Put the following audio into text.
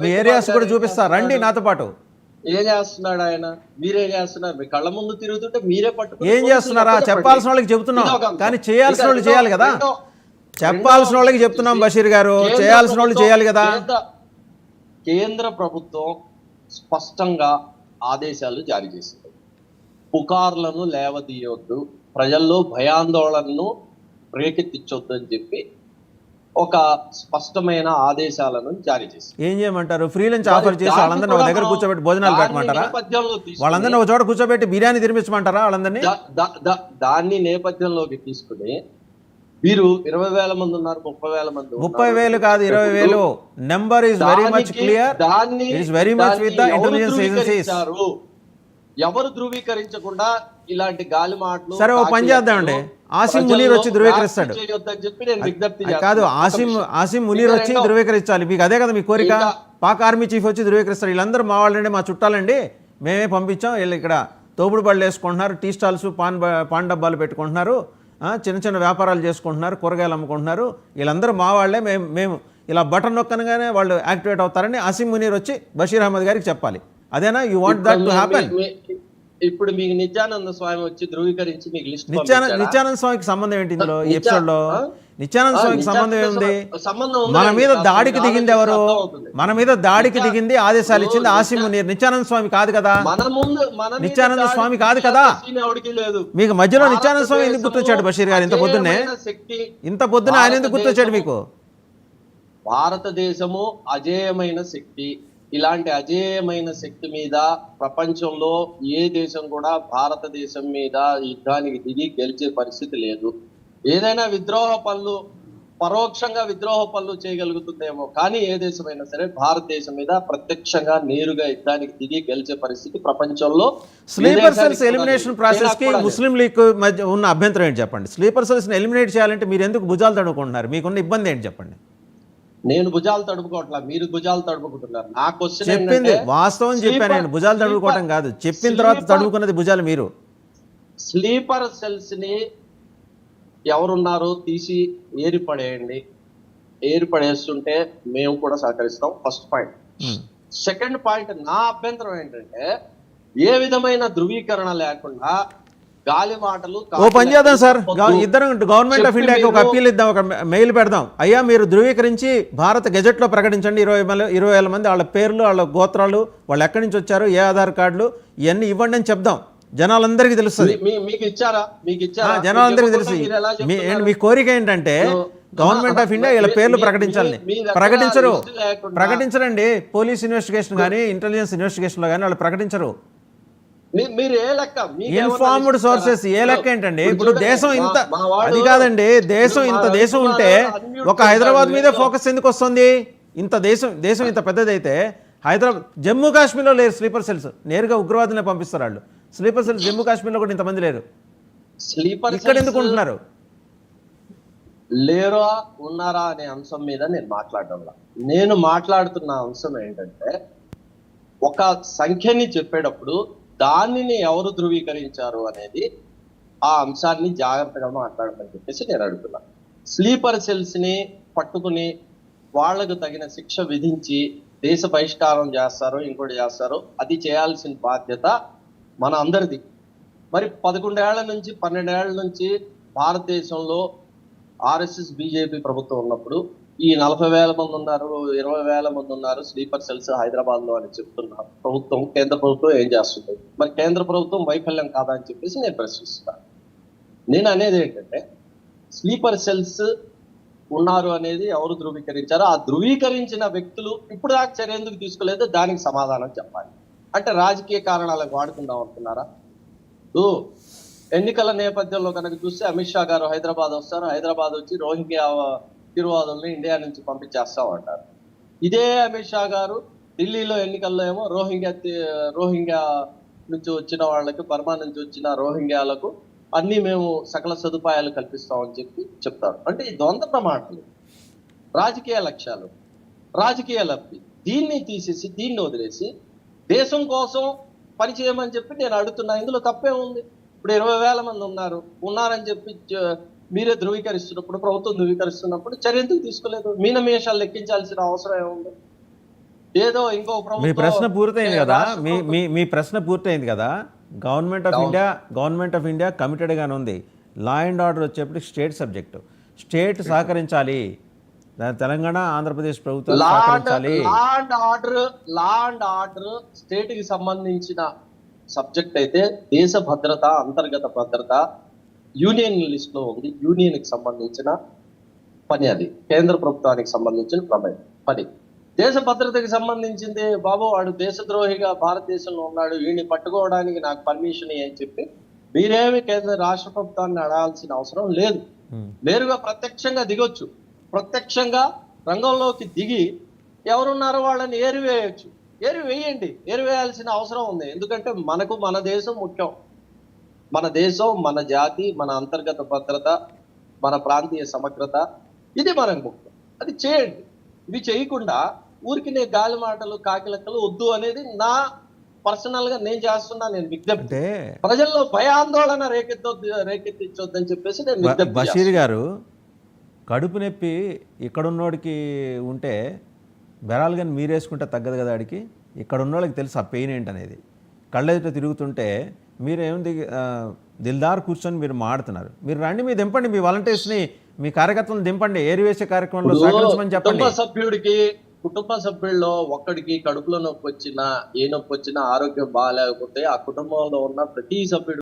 మీ areas కూడా చూపిస్తా, రండి నాతో పాటు. ఏం చేస్తున్నాడు ఆయన? మీరేం చేస్తున్నారు? మీ కళ్ళ ముందు తిరుగుతుంటే మీరే పట్టుకుని ఏం చేస్తున్నారా? చెప్పాల్సిన వాళ్ళకి చెబుతున్నాం, కానీ చేయాల్సిన వాళ్ళు చేయాలి కదా. చెప్పాల్సిన వాళ్ళకి చెప్తున్నాం బషీర్ గారు, చేయాల్సిన వాళ్ళు చేయాలి కదా. కేంద్ర ప్రభుత్వం స్పష్టంగా ఆదేశాలు జారీ చేసింది. పుకార్లను లేవదీయొద్దు, ప్రజల్లో భయాందోళనను రేకెత్తించొద్దు అని చెప్పి ఒక స్పష్టమైన ఆదేశాలను జారీ చేసింది. ఏం చేయమంటారు? ఫ్రీ లంచ్ ఆఫర్ చేసి వాళ్ళందరినీ ఒక దగ్గర కూర్చోబెట్టి భోజనాలు పెట్టమంటారా? వాళ్ళందరినీ ఒక చోట కూర్చోబెట్టి బిర్యానీ తినిపించమంటారా వాళ్ళందరినీ? దాన్ని నేపథ్యంలోకి తీసుకుని వీరు 20,000 మంది ఉన్నారు, 30,000 మంది. 30,000 కాదు, 20,000. Number is very much clear. It's very much with the intelligence agencies. ఎవరు ధృవీకరించకుండా ఇలాంటి గాలి మాటలు. సరే, ఓ పని చేద్దామండి, ఆసిమ్ మునీర్ వచ్చి ధృవీకరిస్తాడు. కాదు, ఆసిమ్ మునీర్ వచ్చి ధృవీకరించాలి. మీకు అదే కదా మీ కోరిక. పాక్ ఆర్మీ చీఫ్ వచ్చి ధృవీకరిస్తాడు. వీళ్ళందరూ మా వాళ్ళండి, మా చుట్టాలండి, మేమే పంపించాం, వీళ్ళు ఇక్కడ తోపుడు బళ్ళు వేసుకుంటున్నారు, టీ స్టాల్స్, పాన్ డబ్బాలు పెట్టుకుంటున్నారు, చిన్న చిన్న వ్యాపారాలు చేసుకుంటున్నారు, కూరగాయలు అమ్ముకుంటున్నారు, వీళ్ళందరూ మా వాళ్ళే, మేము ఇలా బటన్ నొక్కనగానే వాళ్ళు యాక్టివేట్ అవుతారని ఆసిమ్ మునీర్ వచ్చి బషీర్ అహ్మద్ గారికి చెప్పాలి. అదేనా you want that to happen? ఇప్పుడు మీకు నిత్యానంద స్వామి వచ్చి ధృవీకరించి మీకు లిస్ట్. నిత్యానంద స్వామికి సంబంధం ఏంటి ఇందులో? ఈ ఎపిసోడ్ లో నిత్యానంద స్వామికి సంబంధం ఏముంది? మన మీద దాడికి దిగింది ఎవరు? మన మీద దాడికి దిగింది, ఆదేశాలు ఇచ్చింది ఆసిమ్ మునీర్, నిత్యానంద స్వామి కాదు కదా. నిత్యానంద స్వామి కాదు కదా. మీకు మధ్యలో నిత్యానంద స్వామి ఎందుకు గుర్తొచ్చాడు బషీర్ గారు? ఇంత పొద్దున్నే ఆయన ఎందుకు గుర్తొచ్చాడు మీకు? భారతదేశము అజేయమైన శక్తి. ఇలాంటి అజేయమైన శక్తి మీద ప్రపంచంలో ఏ దేశం కూడా భారతదేశం మీద యుద్ధానికి దిగి గెలిచే పరిస్థితి లేదు. ఏదైనా విద్రోహ పనులు, పరోక్షంగా విద్రోహ పనులు చేయగలుగుతుందేమో, కానీ ఏ దేశమైనా సరే భారతదేశం మీద ప్రత్యక్షంగా నేరుగా యుద్ధానికి దిగి గెలిచే పరిస్థితి ప్రపంచంలో. స్లీపర్ సెల్స్ ఎలిమినేషన్ ప్రాసెస్ కి ముస్లిం లీగ్ మధ్య ఉన్న అభ్యంతరం ఏంటి చెప్పండి? స్లీపర్ సెల్స్ ని ఎలిమినేట్ చేయాలంటే మీరు ఎందుకు భుజాలు తడుముకుంటున్నారు? మీకున్న ఇబ్బంది ఏంటి చెప్పండి? నేను భుజాలు తడుపుకోవట్లా, మీరు భుజాలు తడుపుకుంటున్నారు. నా క్వశ్చన్ చెప్పింది వాస్తవం చెప్పాను నేను, భుజాలు తడుపుకోవటం కాదు. చెప్పిన తర్వాత తడుపుకున్నది భుజాలు మీరు. స్లీపర్ సెల్స్ ని ఎవరున్నారో తీసి ఏరిపడేయండి. ఏరిపడేస్తుంటే మేము కూడా సహకరిస్తాం. First point. సెకండ్ పాయింట్, నా అభ్యంతరం ఏంటంటే ఏ విధమైన ధృవీకరణ లేకుండా గాలి మాటలు. ఓ పని చేద్దాం సార్, ఇద్దరం గవర్నమెంట్ ఆఫ్ ఇండియాకి ఒక అప్పీల్ ఇద్దాం, ఒక మెయిల్ పెడదాం. అయ్యా మీరు ధృవీకరించి భారత గెజెట్లో ప్రకటించండి. 20,000 మంది, వాళ్ళ పేర్లు, వాళ్ళ గోత్రాలు, వాళ్ళు ఎక్కడి నుంచి వచ్చారు, ఏ ఆధార్ కార్డులు, ఇవన్నీ ఇవ్వండి అని చెప్దాం. జనాలందరికీ తెలుస్తుంది. జనాలందరికీ తెలుసు. మీ కోరిక ఏంటంటే గవర్నమెంట్ ఆఫ్ ఇండియా వీళ్ళ పేర్లు ప్రకటించాలని. ప్రకటించరండి. పోలీస్ ఇన్వెస్టిగేషన్ కానీ, ఇంటెలిజెన్స్ ఇన్వెస్టిగేషన్ లో కానీ వాళ్ళు ప్రకటించరు. మీరు ఏ లెక్క? ఇన్ఫార్మ్డ్ సోర్సెస్ ఏ లెక్క ఏంటండి? ఇప్పుడు దేశం ఇంత, అది కాదండి, దేశం ఉంటే ఒక హైదరాబాద్ మీదే ఫోకస్ ఎందుకు వస్తుంది? ఇంత దేశం ఇంత పెద్దదైతే హైదరాబాద్, జమ్మూ కాశ్మీర్లో లేరు స్లీపర్ సెల్స్, నేరుగా ఉగ్రవాదులనే పంపిస్తారు వాళ్ళు. స్లీపర్ సెల్స్ జమ్మూ కాశ్మీర్లో కూడా ఇంతమంది లేరు. ఇక్కడ ఎందుకు ఉంటున్నారు? లేరా ఉన్నారా అనే అంశం మీద నేను మాట్లాడడంలా. నేను మాట్లాడుతున్న అంశం ఏంటంటే, ఒక సంఖ్యని చెప్పేటప్పుడు దానిని ఎవరు ధృవీకరించారు అనేది, ఆ అంశాన్ని జాగ్రత్తగా మాట్లాడమని చెప్పేసి నేను అడుగుతున్నా. స్లీపర్ సెల్స్ ని పట్టుకుని వాళ్లకు తగిన శిక్ష విధించి దేశ బహిష్కారం చేస్తారో ఇంకోటి చేస్తారో, అది చేయాల్సిన బాధ్యత మన అందరిది. మరి 11 ఏళ్ల నుంచి 12 ఏళ్ల నుంచి భారతదేశంలో ఆర్ఎస్ఎస్ బీజేపీ ప్రభుత్వం ఉన్నప్పుడు ఈ 40,000 మంది ఉన్నారు, 20,000 మంది ఉన్నారు స్లీపర్ సెల్స్ హైదరాబాద్ లో అని చెప్తున్నారు. ప్రభుత్వం, కేంద్ర ప్రభుత్వం ఏం చేస్తుంది? మరి కేంద్ర ప్రభుత్వం వైఫల్యం కాదా అని చెప్పేసి నేను ప్రశ్నిస్తున్నాను. నేను అనేది ఏంటంటే, స్లీపర్ సెల్స్ ఉన్నారు అనేది ఎవరు ధృవీకరించారో, ఆ ధృవీకరించిన వ్యక్తులు ఇప్పుడు దాకా చర్య ఎందుకు తీసుకోలేదు, దానికి సమాధానం చెప్పాలి. అంటే రాజకీయ కారణాలకు వాడుకుందాం అనుకున్నారా? ఎన్నికల నేపథ్యంలో కనుక చూస్తే అమిత్ షా గారు హైదరాబాద్ వస్తారు, హైదరాబాద్ వచ్చి రోహింగ్యా తీవ్రవాదుల్ని ఇండియా నుంచి పంపించేస్తామంటారు. ఇదే అమిత్ షా గారు ఢిల్లీలో ఎన్నికల్లో ఏమో రోహింగ్యా నుంచి వచ్చిన వాళ్ళకి, బర్మా నుంచి వచ్చిన రోహింగ్యాలకు అన్ని మేము సకల సదుపాయాలు కల్పిస్తామని చెప్పి చెప్తారు. అంటే ఈ ద్వంద్వ ప్రమాణాలు, రాజకీయ లక్ష్యాలు, రాజకీయ లబ్ధి, దీన్ని తీసేసి దీన్ని వదిలేసి దేశం కోసం పని చేయమని చెప్పి నేను అడుగుతున్నా. ఇందులో తప్పే ఉంది? ఇప్పుడు 20,000 మంది ఉన్నారని చెప్పి మీరే ధృవీకరిస్తున్నప్పుడు, ప్రభుత్వం ధృవీకరిస్తున్నప్పుడు చర్య ఎందుకు తీసుకోలేదు? మీనమేషాలు లెక్కించాల్సిన అవసరం ఏముంది? ఏదో ఇంకో మీ ప్రభుత్వం ప్రశ్న పూర్తయింది కదా, రాష్ట్ర మీ ప్రభుత్వం- మీ మీ ప్రశ్న పూర్తయింది కదా. గవర్నమెంట్ ఆఫ్ ఇండియా కమిటెడ్గానే ఉంది. లా అండ్ ఆర్డర్ వచ్చేప్పటికి స్టేట్ సబ్జెక్టు, స్టేట్ సహకరించాలి. తెలంగాణ ఆంధ్రప్రదేశ్ ప్రభుత్వం సహకరించాలి. లా అండ్ ఆర్డర్ స్టేట్ కి సంబంధించిన సబ్జెక్ట్ అయితే, దేశ భద్రత, అంతర్గత భద్రత యూనియన్ లిస్ట్ లో ఉంది. యూనియన్ కి సంబంధించిన పని అది, కేంద్ర ప్రభుత్వానికి సంబంధించిన పని. దేశ భద్రతకి సంబంధించింది బాబు, వాడు దేశద్రోహిగా భారతదేశంలో ఉన్నాడు, వీడిని పట్టుకోవడానికి నాకు పర్మిషన్ అని చెప్పి మీరేమి కేంద్ర రాష్ట్ర ప్రభుత్వాన్ని అడగాల్సిన అవసరం లేదు. నేరుగా ప్రత్యక్షంగా దిగొచ్చు. ప్రత్యక్షంగా రంగంలోకి దిగి ఎవరున్నారో వాళ్ళని ఏరివేయచ్చు. ఏరివేయండి, ఏరివేయాల్సిన అవసరం ఉంది. ఎందుకంటే మనకు మన దేశం ముఖ్యం. మన దేశం, మన జాతి, మన అంతర్గత భద్రత, మన ప్రాంతీయ సమగ్రత, ఇది మనకు ముఖ్యం. అది చేయండి. ఇవి చేయకుండా ఊరికి గాలి మాటలు, కాకిలెక్కలు వద్దు అనేది నా పర్సనల్ గా నేను చేస్తున్నా. నేను విజ్ఞప్తి, అంటే ప్రజల్లో భయాందోళన రేకెత్తించొద్దని చెప్పేసి నేను విజ్ఞప్తి బషీర్ గారు, కడుపు నొప్పి ఇక్కడున్నోడికి ఉంటే బెరాలు కానీ మీరేసుకుంటే తగ్గదు కదా ఆడికి. ఇక్కడ ఉన్నోళ్ళకి తెలుసు ఆ పెయిన్ ఏంటనేది. కళ్ళెదుట తిరుగుతుంటే మీరేముంది దిల్దార్ కూర్చొని మీరు మాడుతున్నారు. మీరు రండి, మీరు దింపండి, మీ వాలంటీర్స్ని, మీ కార్యకర్తలను దింపండి, ఏరివేసే కార్యక్రమంలో సహకరించమని చెప్పండి. కుటుంబ సభ్యుల్లో ఒక్కడికి కడుపులో నొప్పి వచ్చినా, ఏ నొప్పి వచ్చినా, ఆరోగ్యం బాగాలేకపోతే ఆ కుటుంబంలో ఉన్న ప్రతి సభ్యుడు